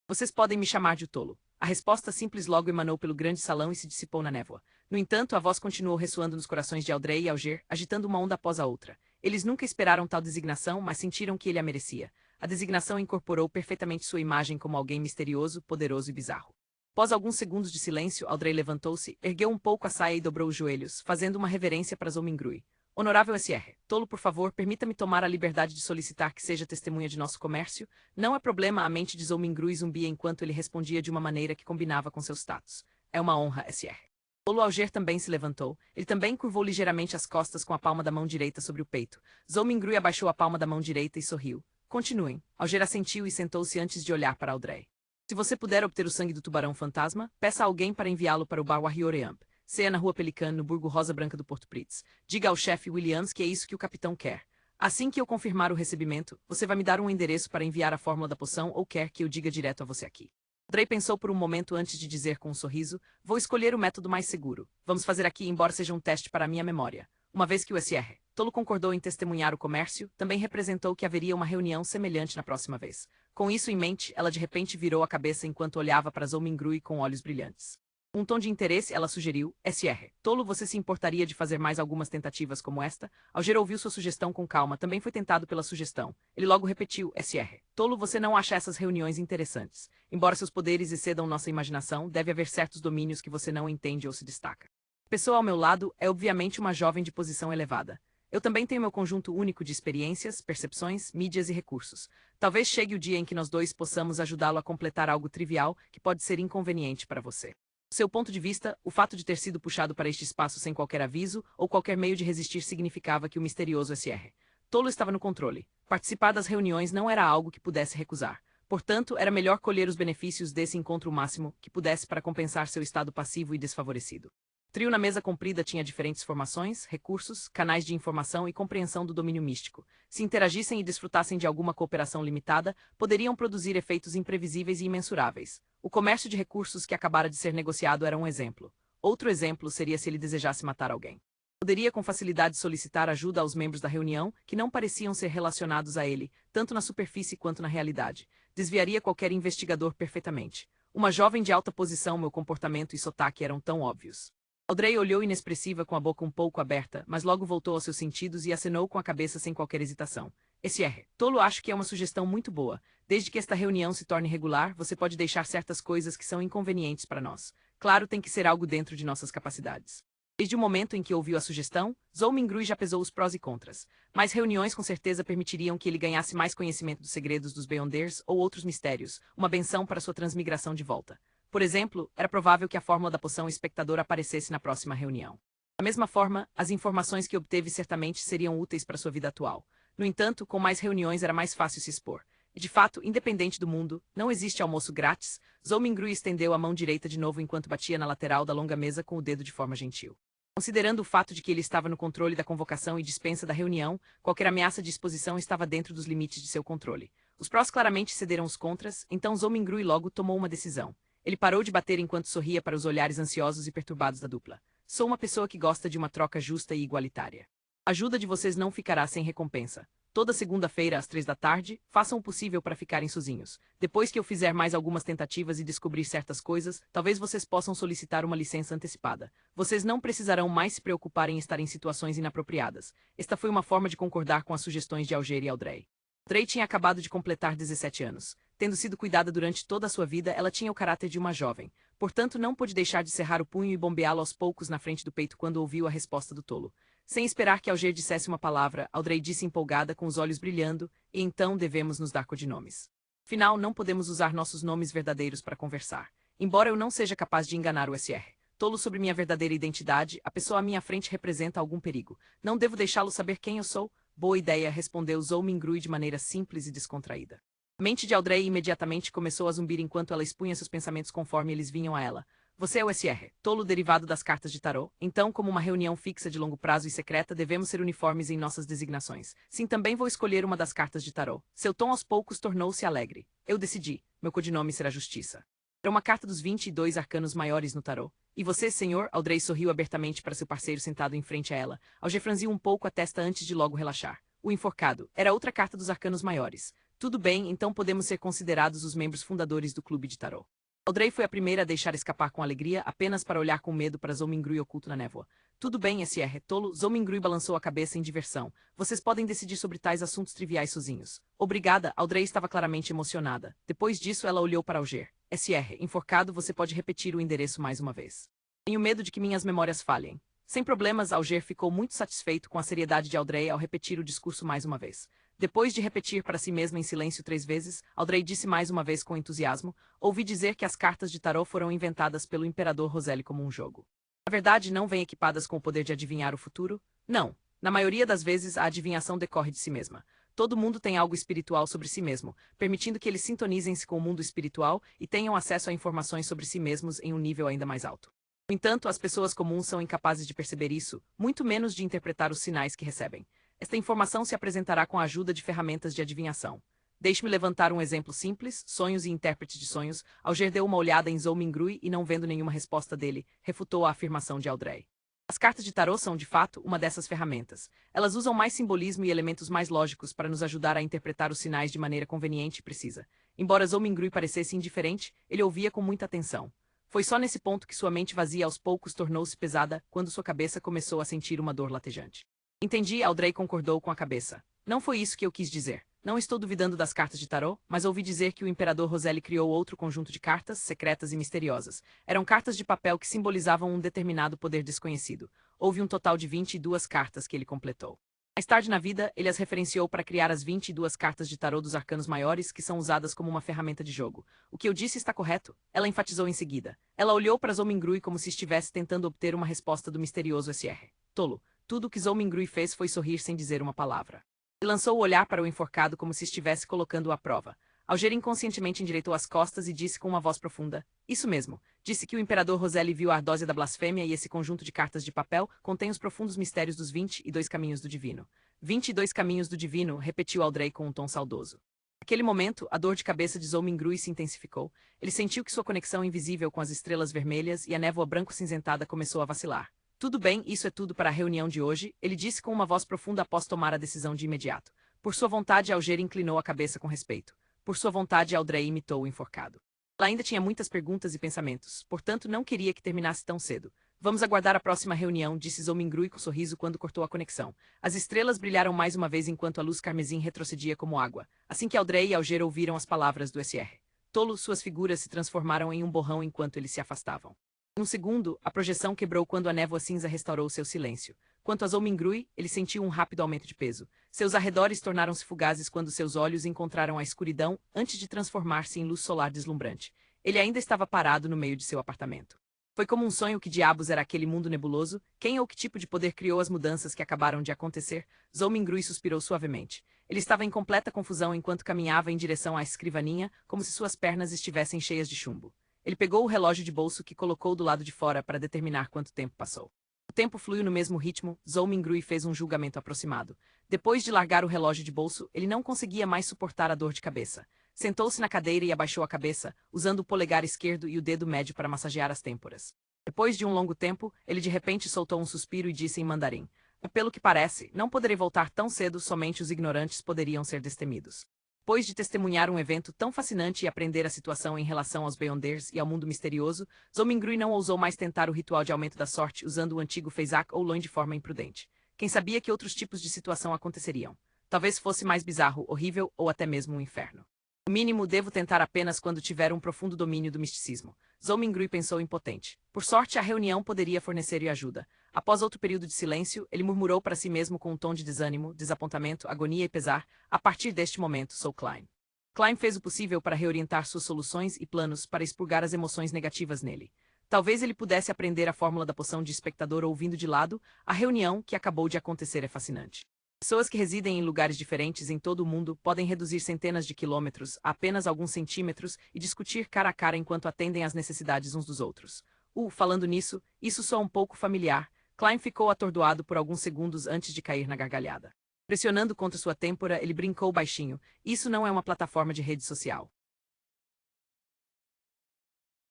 Vocês podem me chamar de tolo. A resposta simples logo emanou pelo grande salão e se dissipou na névoa. No entanto, a voz continuou ressoando nos corações de Aldrey e Alger, agitando uma onda após a outra. Eles nunca esperaram tal designação, mas sentiram que ele a merecia. A designação incorporou perfeitamente sua imagem como alguém misterioso, poderoso e bizarro. Após alguns segundos de silêncio, Aldrey levantou-se, ergueu um pouco a saia e dobrou os joelhos, fazendo uma reverência para Zomingrui. Honorável SR, tolo, por favor, permita-me tomar a liberdade de solicitar que seja testemunha de nosso comércio. Não é problema, a mente de Zomingrui zumbia enquanto ele respondia de uma maneira que combinava com seu status. É uma honra, SR. Tolo Alger também se levantou. Ele também curvou ligeiramente as costas com a palma da mão direita sobre o peito. Zomingrui abaixou a palma da mão direita e sorriu. Continuem. Alger assentiu e sentou-se antes de olhar para Aldrey. Se você puder obter o sangue do tubarão fantasma, peça a alguém para enviá-lo para o bar Warrioreamp. Ceia na Rua Pelican, no Burgo Rosa Branca do Porto Pritz. Diga ao chefe Williams que é isso que o capitão quer. Assim que eu confirmar o recebimento, você vai me dar um endereço para enviar a fórmula da poção ou quer que eu diga direto a você aqui? Aldrey pensou por um momento antes de dizer com um sorriso, vou escolher o método mais seguro. Vamos fazer aqui, embora seja um teste para a minha memória. Uma vez que o SR Tolo concordou em testemunhar o comércio, também representou que haveria uma reunião semelhante na próxima vez. Com isso em mente, ela de repente virou a cabeça enquanto olhava para Zomingrui com olhos brilhantes. Um tom de interesse, ela sugeriu, SR. Tolo, você se importaria de fazer mais algumas tentativas como esta? Alger ouviu sua sugestão com calma, também foi tentado pela sugestão. Ele logo repetiu, SR. Tolo, você não acha essas reuniões interessantes. Embora seus poderes excedam nossa imaginação, deve haver certos domínios que você não entende ou se destaca. A pessoa ao meu lado é obviamente uma jovem de posição elevada. Eu também tenho meu conjunto único de experiências, percepções, mídias e recursos. Talvez chegue o dia em que nós dois possamos ajudá-lo a completar algo trivial que pode ser inconveniente para você. Do seu ponto de vista, o fato de ter sido puxado para este espaço sem qualquer aviso ou qualquer meio de resistir significava que o misterioso SR Tolo estava no controle. Participar das reuniões não era algo que pudesse recusar. Portanto, era melhor colher os benefícios desse encontro máximo que pudesse para compensar seu estado passivo e desfavorecido. O trio na mesa comprida tinha diferentes formações, recursos, canais de informação e compreensão do domínio místico. Se interagissem e desfrutassem de alguma cooperação limitada, poderiam produzir efeitos imprevisíveis e imensuráveis. O comércio de recursos que acabara de ser negociado era um exemplo. Outro exemplo seria se ele desejasse matar alguém. Poderia com facilidade solicitar ajuda aos membros da reunião, que não pareciam ser relacionados a ele, tanto na superfície quanto na realidade. Desviaria qualquer investigador perfeitamente. Uma jovem de alta posição, meu comportamento e sotaque eram tão óbvios. Aldrey olhou inexpressiva com a boca um pouco aberta, mas logo voltou aos seus sentidos e acenou com a cabeça sem qualquer hesitação. SR Tolo, acho que é uma sugestão muito boa. Desde que esta reunião se torne regular, você pode deixar certas coisas que são inconvenientes para nós. Claro, tem que ser algo dentro de nossas capacidades. Desde o momento em que ouviu a sugestão, Zomingrui já pesou os prós e contras. Mais reuniões com certeza permitiriam que ele ganhasse mais conhecimento dos segredos dos Beyonders ou outros mistérios, uma benção para sua transmigração de volta. Por exemplo, era provável que a fórmula da poção espectador aparecesse na próxima reunião. Da mesma forma, as informações que obteve certamente seriam úteis para sua vida atual. No entanto, com mais reuniões era mais fácil se expor. E de fato, independente do mundo, não existe almoço grátis. Zomingrui estendeu a mão direita de novo enquanto batia na lateral da longa mesa com o dedo de forma gentil. Considerando o fato de que ele estava no controle da convocação e dispensa da reunião, qualquer ameaça de exposição estava dentro dos limites de seu controle. Os prós claramente cederam os contras, então Zomingrui logo tomou uma decisão. Ele parou de bater enquanto sorria para os olhares ansiosos e perturbados da dupla. Sou uma pessoa que gosta de uma troca justa e igualitária. A ajuda de vocês não ficará sem recompensa. Toda segunda-feira às 3 da tarde, façam o possível para ficarem sozinhos. Depois que eu fizer mais algumas tentativas e descobrir certas coisas, talvez vocês possam solicitar uma licença antecipada. Vocês não precisarão mais se preocupar em estar em situações inapropriadas. Esta foi uma forma de concordar com as sugestões de Alger e Aldrey. Aldrey tinha acabado de completar 17 anos. Tendo sido cuidada durante toda a sua vida, ela tinha o caráter de uma jovem. Portanto, não pôde deixar de cerrar o punho e bombeá-lo aos poucos na frente do peito quando ouviu a resposta do tolo. Sem esperar que Alger dissesse uma palavra, Aldrey disse empolgada com os olhos brilhando, e então devemos nos dar codinomes. Afinal, não podemos usar nossos nomes verdadeiros para conversar. Embora eu não seja capaz de enganar o SR Tolo sobre minha verdadeira identidade, a pessoa à minha frente representa algum perigo. Não devo deixá-lo saber quem eu sou? Boa ideia, respondeu Zomingrui de maneira simples e descontraída. A mente de Aldrey imediatamente começou a zumbir enquanto ela expunha seus pensamentos conforme eles vinham a ela. Você é o SR Tolo derivado das cartas de tarô, então como uma reunião fixa de longo prazo e secreta devemos ser uniformes em nossas designações. Sim, também vou escolher uma das cartas de tarô. Seu tom aos poucos tornou-se alegre. Eu decidi, meu codinome será Justiça. Era uma carta dos 22 arcanos maiores no tarô. E você, senhor? Aldrey sorriu abertamente para seu parceiro sentado em frente a ela. Alger franziu um pouco a testa antes de logo relaxar. O enforcado era outra carta dos arcanos maiores. Tudo bem, então podemos ser considerados os membros fundadores do clube de tarô. Audrey foi a primeira a deixar escapar com alegria, apenas para olhar com medo para Zhou-Mingrui oculto na névoa. Tudo bem, SR, tolo. Zhou-Mingrui balançou a cabeça em diversão. Vocês podem decidir sobre tais assuntos triviais sozinhos. Obrigada, Audrey estava claramente emocionada. Depois disso ela olhou para Alger. SR, enforcado, você pode repetir o endereço mais uma vez. Tenho medo de que minhas memórias falhem. Sem problemas, Alger ficou muito satisfeito com a seriedade de Audrey ao repetir o discurso mais uma vez. Depois de repetir para si mesma em silêncio 3 vezes, Audrey disse mais uma vez com entusiasmo: ouvi dizer que as cartas de tarô foram inventadas pelo Imperador Roseli como um jogo. Na verdade, não vêm equipadas com o poder de adivinhar o futuro? Não. Na maioria das vezes, a adivinhação decorre de si mesma. Todo mundo tem algo espiritual sobre si mesmo, permitindo que eles sintonizem-se com o mundo espiritual e tenham acesso a informações sobre si mesmos em um nível ainda mais alto. No entanto, as pessoas comuns são incapazes de perceber isso, muito menos de interpretar os sinais que recebem. Esta informação se apresentará com a ajuda de ferramentas de adivinhação. Deixe-me levantar um exemplo simples: sonhos e intérprete de sonhos. Alger deu uma olhada em Zhou-Mingrui e, não vendo nenhuma resposta dele, refutou a afirmação de Audrey. As cartas de tarô são, de fato, uma dessas ferramentas. Elas usam mais simbolismo e elementos mais lógicos para nos ajudar a interpretar os sinais de maneira conveniente e precisa. Embora Zhou-Mingrui parecesse indiferente, ele ouvia com muita atenção. Foi só nesse ponto que sua mente vazia aos poucos tornou-se pesada, quando sua cabeça começou a sentir uma dor latejante. Entendi, Audrey concordou com a cabeça. Não foi isso que eu quis dizer. Não estou duvidando das cartas de tarô, mas ouvi dizer que o Imperador Roseli criou outro conjunto de cartas, secretas e misteriosas. Eram cartas de papel que simbolizavam um determinado poder desconhecido. Houve um total de 22 cartas que ele completou. Mais tarde na vida, ele as referenciou para criar as 22 cartas de tarô dos arcanos maiores, que são usadas como uma ferramenta de jogo. O que eu disse está correto, ela enfatizou em seguida. Ela olhou para Zhou-Mingrui como se estivesse tentando obter uma resposta do misterioso SR. Tolo. Tudo o que Zhou-Mingrui fez foi sorrir sem dizer uma palavra. Ele lançou o olhar para o enforcado como se estivesse colocando-o à prova. Alger inconscientemente endireitou as costas e disse com uma voz profunda: isso mesmo. Disse que o Imperador Roseli viu a ardósia da blasfêmia e esse conjunto de cartas de papel contém os profundos mistérios dos 22 caminhos do divino. 22 caminhos do divino, repetiu Audrey com um tom saudoso. Naquele momento, a dor de cabeça de Zhou-Mingrui se intensificou. Ele sentiu que sua conexão invisível com as estrelas vermelhas e a névoa branco-cinzentada começou a vacilar. Tudo bem, isso é tudo para a reunião de hoje, ele disse com uma voz profunda após tomar a decisão de imediato. Por sua vontade, Alger inclinou a cabeça com respeito. Por sua vontade, Audrey imitou o enforcado. Ela ainda tinha muitas perguntas e pensamentos, portanto não queria que terminasse tão cedo. Vamos aguardar a próxima reunião, disse Zhou-Mingrui com sorriso quando cortou a conexão. As estrelas brilharam mais uma vez enquanto a luz carmesim retrocedia como água, assim que Audrey e Alger ouviram as palavras do SR. Tolo, suas figuras se transformaram em um borrão enquanto eles se afastavam. Em um segundo, a projeção quebrou quando a névoa cinza restaurou seu silêncio. Quanto a Zhou-Mingrui, ele sentiu um rápido aumento de peso. Seus arredores tornaram-se fugazes quando seus olhos encontraram a escuridão antes de transformar-se em luz solar deslumbrante. Ele ainda estava parado no meio de seu apartamento. Foi como um sonho. Que diabos era aquele mundo nebuloso? Quem ou que tipo de poder criou as mudanças que acabaram de acontecer? Zhou-Mingrui suspirou suavemente. Ele estava em completa confusão enquanto caminhava em direção à escrivaninha, como se suas pernas estivessem cheias de chumbo. Ele pegou o relógio de bolso que colocou do lado de fora para determinar quanto tempo passou. O tempo fluiu no mesmo ritmo. Zhou-Mingrui fez um julgamento aproximado. Depois de largar o relógio de bolso, ele não conseguia mais suportar a dor de cabeça. Sentou-se na cadeira e abaixou a cabeça, usando o polegar esquerdo e o dedo médio para massagear as têmporas. Depois de um longo tempo, ele de repente soltou um suspiro e disse em mandarim: pelo que parece, não poderei voltar tão cedo, somente os ignorantes poderiam ser destemidos. Depois de testemunhar um evento tão fascinante e aprender a situação em relação aos Beyonders e ao mundo misterioso, Zhou-Mingrui não ousou mais tentar o ritual de aumento da sorte usando o antigo Feisak ou Loin de forma imprudente. Quem sabia que outros tipos de situação aconteceriam? Talvez fosse mais bizarro, horrível ou até mesmo um inferno. No mínimo, devo tentar apenas quando tiver um profundo domínio do misticismo. Zhou-Mingrui pensou impotente. Por sorte, a reunião poderia fornecer-lhe ajuda. Após outro período de silêncio, ele murmurou para si mesmo com um tom de desânimo, desapontamento, agonia e pesar: a partir deste momento sou Klein. Klein fez o possível para reorientar suas soluções e planos para expurgar as emoções negativas nele. Talvez ele pudesse aprender a fórmula da poção de espectador ouvindo de lado. A reunião que acabou de acontecer é fascinante. Pessoas que residem em lugares diferentes em todo o mundo podem reduzir centenas de quilômetros a apenas alguns centímetros e discutir cara a cara enquanto atendem às necessidades uns dos outros. Falando nisso, isso soa um pouco familiar. Klein ficou atordoado por alguns segundos antes de cair na gargalhada. Pressionando contra sua têmpora, ele brincou baixinho: isso não é uma plataforma de rede social.